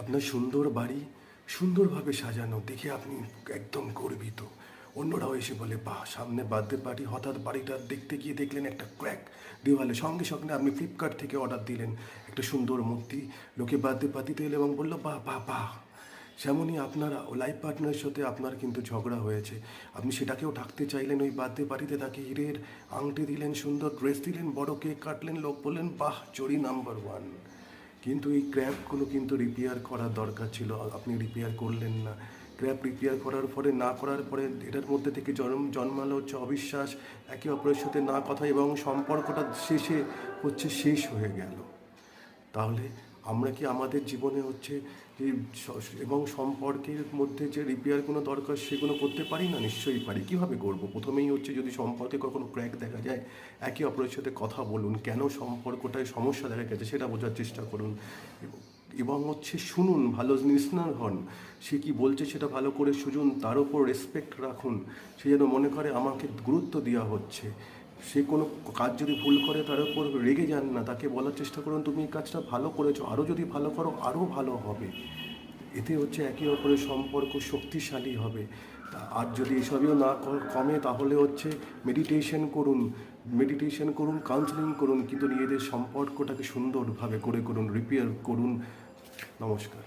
আপনার সুন্দর বাড়ি সুন্দরভাবে সাজানো দেখে আপনি একদম গর্বিত। অন্যরাও এসে বলে, বাহ, সামনে বার্থডে পার্টি, হঠাৎ বাড়িটা দেখতে গিয়ে দেখলেন একটা ক্র্যাক দেওয়ালে, সঙ্গে সঙ্গে আপনি ফ্লিপকার্ট থেকে অর্ডার দিলেন একটা সুন্দর মূর্তি, লোকে বার্থডে পার্টিতে এলো এবং বললো বাহ বাহ বাহ। যেমনই আপনার লাইফ পার্টনারের সাথে আপনার কিন্তু ঝগড়া হয়েছে, আপনি সেটাকেও ঢাকতে চাইলেন, ওই বার্থডে পার্টিতে তাকে হিরের আংটি দিলেন, সুন্দর ড্রেস দিলেন, বড় কেক কাটলেন, লোক বললেন বাহ, চড়ি নাম্বার ওয়ান। কিন্তু এই ক্র্যাপগুলো কিন্তু রিপেয়ার করার দরকার ছিল, আপনি রিপেয়ার করলেন না। ক্র্যাপ রিপেয়ার করার পরে না করার পরে এটার মধ্যে থেকে জন্মালো হচ্ছে অবিশ্বাস, একে অপরের সাথে না কথা, এবং সম্পর্কটা শেষ হয়ে গেল। তাহলে আমরা কি আমাদের জীবনে হচ্ছে যে এবং সম্পর্কের মধ্যে যে রিপেয়ার কোনো দরকার সেগুলো করতে পারি না? নিশ্চয়ই পারি। কীভাবে করবো? প্রথমেই হচ্ছে যদি সম্পর্কে কখনো ক্র্যাক দেখা যায়, একে অপরের সাথে কথা বলুন, কেন সম্পর্কটায় সমস্যা দেখা গেছে সেটা বোঝার চেষ্টা করুন, এবং হচ্ছে শুনুন, ভালো লিসনার হন। সে কি বলছে সেটা ভালো করে শুনুন, তার উপর রেসপেক্ট রাখুন, সে যেন মনে করে আমাকে গুরুত্ব দেওয়া হচ্ছে। সে কোনো কাজ যদি ভুল করে তার উপর রেগে যান না, তাকে বলার চেষ্টা করুন তুমি এই কাজটা ভালো করেছো, আরও যদি ভালো করো আরও ভালো হবে। এতে হচ্ছে একে অপরের সম্পর্ক শক্তিশালী হবে। আর যদি এসবও না কমে তাহলে হচ্ছে মেডিটেশন করুন, কাউন্সেলিং করুন, কিন্তু নিজেদের সম্পর্কটাকে সুন্দরভাবে করুন, রিপেয়ার করুন। নমস্কার।